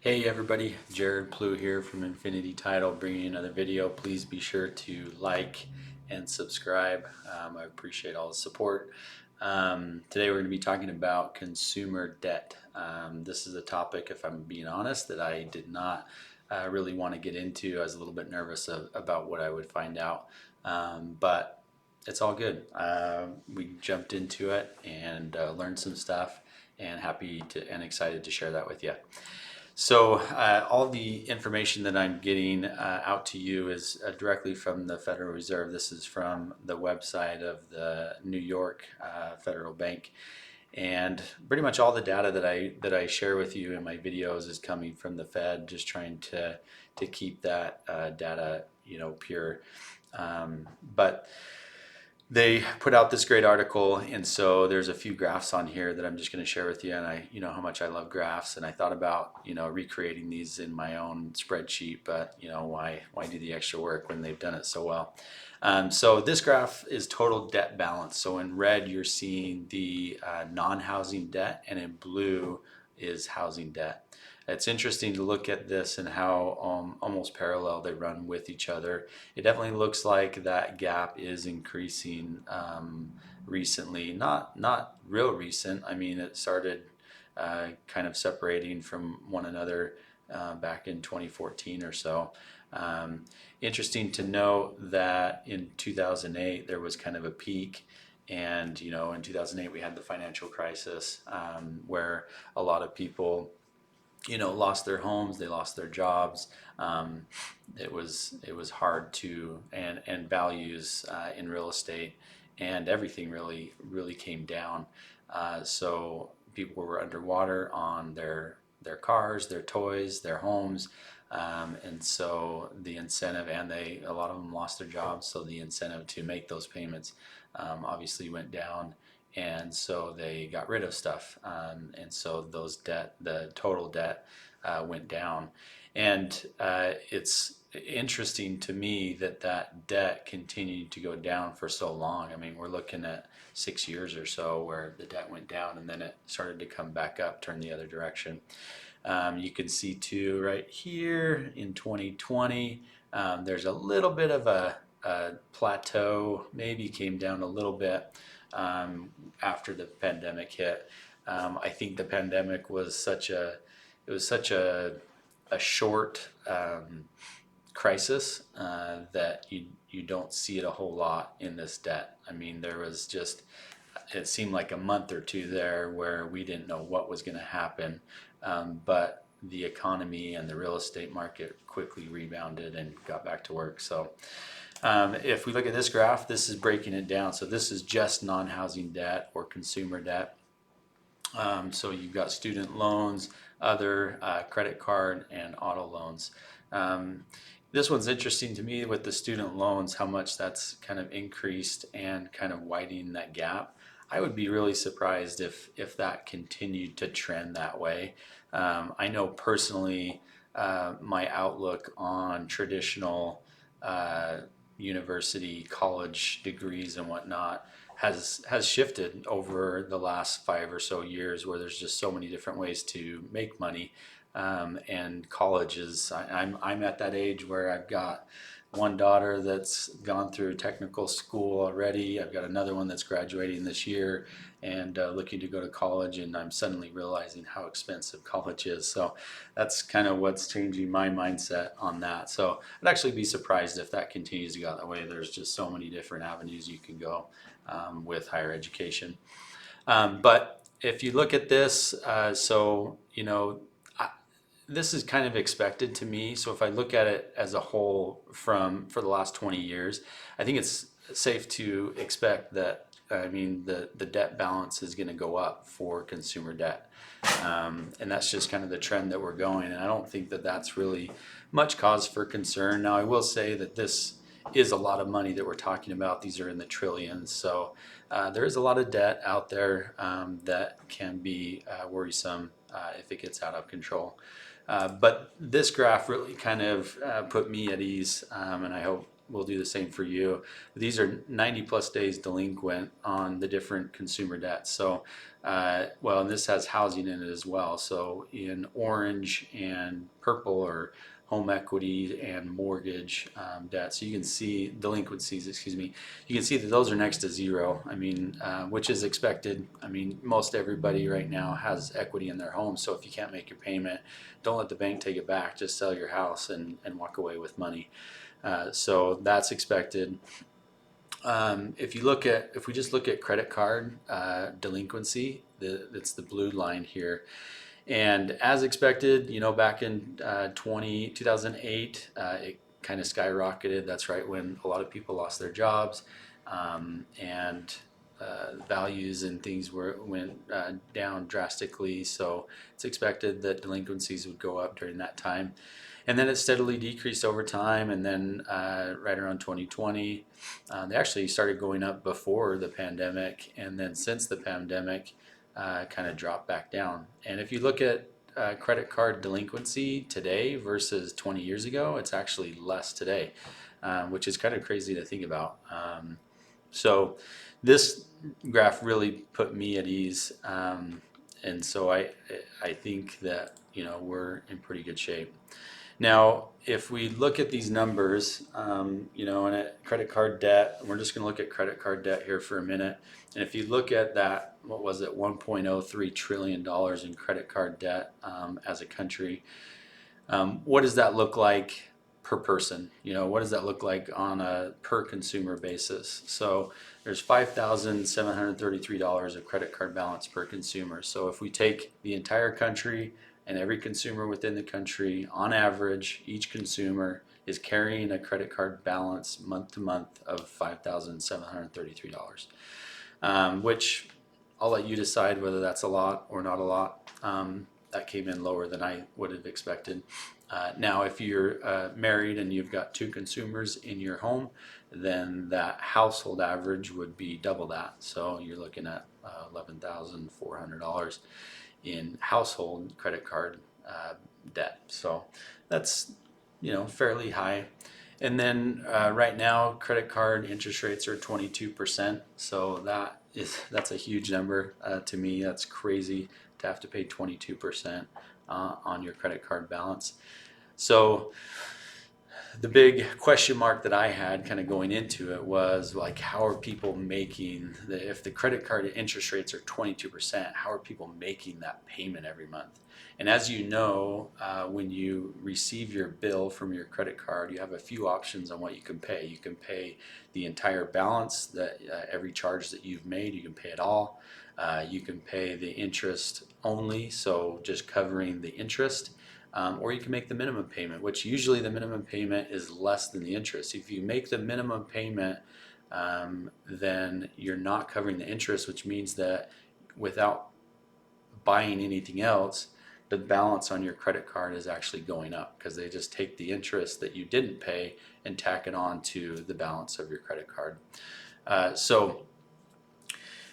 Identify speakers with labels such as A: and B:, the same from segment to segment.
A: Hey everybody, Jared Plew here from Infinity Title, bringing you another video. Please be sure to like and subscribe. I appreciate all the support. Today we're going to be talking about consumer debt. This is a topic, if I'm being honest, that I did not really want to get into. I was a little bit nervous about what I would find out, but it's all good. We jumped into it and learned some stuff, and happy to and excited to share that with you. So all the information that I'm getting out to you is directly from the Federal Reserve. This is from the website of the New York Federal Bank, and pretty much all the data that I share with you in my videos is coming from the Fed. Just trying to keep that data pure, but they put out this great article, and so there's a few graphs on here that I'm just going to share with you. And you know how much I love graphs, and I thought about recreating these in my own spreadsheet, but why do the extra work when they've done it so well? So this graph is total debt balance. So in red you're seeing the non-housing debt, and in blue is housing debt. It's interesting to look at this and how almost parallel they run with each other. It definitely looks like that gap is increasing recently. Not real recent. I mean, it started kind of separating from one another back in 2014 or so. Interesting to note that in 2008 there was kind of a peak. And in 2008 we had the financial crisis, where a lot of people lost their homes, they lost their jobs. It was hard to, and values in real estate and everything really came down. So people were underwater on their cars, their toys, their homes. And so the incentive, and a lot of them lost their jobs, so the incentive to make those payments obviously went down, and so they got rid of stuff, and so the total debt went down. And it's interesting to me that debt continued to go down for so long. I mean, we're looking at 6 years or so where the debt went down, and then it started to come back up, turn the other direction. You can see too right here in 2020, there's a little bit of a plateau, maybe came down a little bit after the pandemic hit. I think the pandemic was such a short crisis that you don't see it a whole lot in this debt. I mean, it seemed like a month or two there where we didn't know what was going to happen, but the economy and the real estate market quickly rebounded and got back to work. So if we look at this graph, this is breaking it down. So this is just non-housing debt or consumer debt. So you've got student loans, other credit card, and auto loans. This one's interesting to me with the student loans, how much that's kind of increased and kind of widening that gap. I would be really surprised if that continued to trend that way. I know personally, my outlook on traditional university, college degrees and whatnot has shifted over the last 5 or so years, where there's just so many different ways to make money. And college is, I'm at that age where I've got one daughter that's gone through technical school already. I've got another one that's graduating this year and looking to go to college, and I'm suddenly realizing how expensive college is. So that's kind of what's changing my mindset on that. So I'd actually be surprised if that continues to go that way. There's just so many different avenues you can go with higher education. But if you look at this, this is kind of expected to me. So if I look at it as a whole for the last 20 years, I think it's safe to expect that, I mean, the debt balance is going to go up for consumer debt. And that's just kind of the trend that we're going. And I don't think that that's really much cause for concern. Now, I will say that this is a lot of money that we're talking about. These are in the trillions. So there is a lot of debt out there that can be worrisome if it gets out of control. But this graph really kind of put me at ease, and I hope we'll do the same for you. These are 90 plus days delinquent on the different consumer debts. So, well, and this has housing in it as well. So in orange and purple are home equity and mortgage debt. So you can see delinquencies, excuse me, you can see that those are next to zero. I mean, which is expected. I mean, most everybody right now has equity in their home. So if you can't make your payment, don't let the bank take it back. Just sell your house and walk away with money. So that's expected. If we just look at credit card delinquency, it's the blue line here. And as expected, back in 2008, it kind of skyrocketed. That's right when a lot of people lost their jobs, and values and things went down drastically. So it's expected that delinquencies would go up during that time. And then it steadily decreased over time. And then right around 2020, they actually started going up before the pandemic. And then since the pandemic, kind of dropped back down. And if you look at credit card delinquency today versus 20 years ago, it's actually less today, which is kind of crazy to think about. So this graph really put me at ease. And so I think that, we're in pretty good shape. Now, if we look at these numbers, and at credit card debt, we're just going to look at credit card debt here for a minute. And if you look at that, what was it, $1.03 trillion in credit card debt as a country, what does that look like per person? What does that look like on a per consumer basis? So there's $5,733 of credit card balance per consumer. So if we take the entire country and every consumer within the country, on average, each consumer is carrying a credit card balance month to month of $5,733, which I'll let you decide whether that's a lot or not a lot. That came in lower than I would have expected. Now, if you're married and you've got two consumers in your home, then that household average would be double that. So you're looking at $11,400 in household credit card debt. So that's fairly high. And then right now, credit card interest rates are 22%. So that's a huge number to me. That's crazy to have to pay 22% on your credit card balance. So the big question mark that I had kind of going into it was like, how are people making if the credit card interest rates are 22%, how are people making that payment every month? And as you know, when you receive your bill from your credit card, you have a few options on what you can pay. You can pay the entire balance, that every charge that you've made, you can pay it all. You can pay the interest only, so just covering the interest. Or you can make the minimum payment, which usually the minimum payment is less than the interest. If you make the minimum payment, then you're not covering the interest, which means that without buying anything else, the balance on your credit card is actually going up, because they just take the interest that you didn't pay and tack it on to the balance of your credit card. So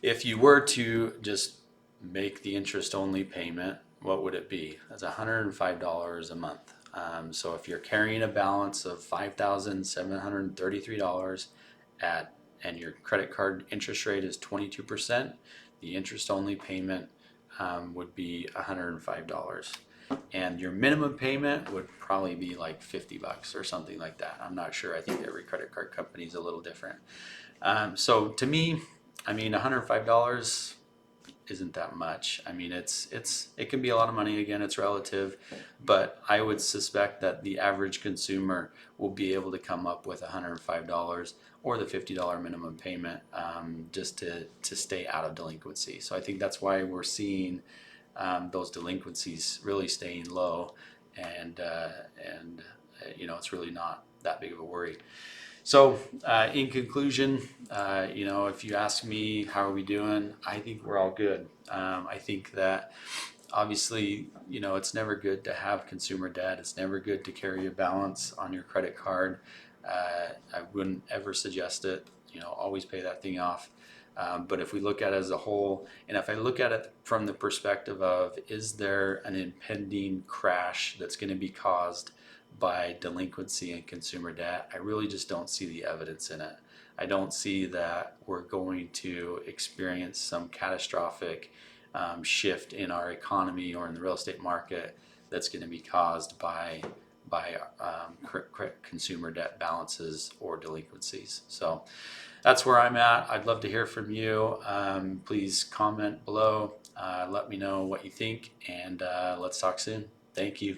A: if you were to just make the interest only payment, what would it be? That's $105 a month. So if you're carrying a balance of $5,733 and your credit card interest rate is 22%, the interest only payment would be $105. And your minimum payment would probably be like $50 or something like that. I'm not sure. I think every credit card company is a little different. So to me, $105 isn't that much. I mean, it can be a lot of money. Again, it's relative, but I would suspect that the average consumer will be able to come up with $105 or the $50 minimum payment, just to stay out of delinquency. So I think that's why we're seeing those delinquencies really staying low, and it's really not that big of a worry. So in conclusion, if you ask me how are we doing, I think we're all good. I think that obviously, it's never good to have consumer debt. It's never good to carry a balance on your credit card. I wouldn't ever suggest it. Always pay that thing off. But if we look at it as a whole, and if I look at it from the perspective of, is there an impending crash that's going to be caused by delinquency and consumer debt, I really just don't see the evidence in it. I don't see that we're going to experience some catastrophic shift in our economy or in the real estate market that's going to be caused by consumer debt balances or delinquencies. So that's where I'm at. I'd love to hear from you. Please comment below. Let me know what you think, and let's talk soon. Thank you.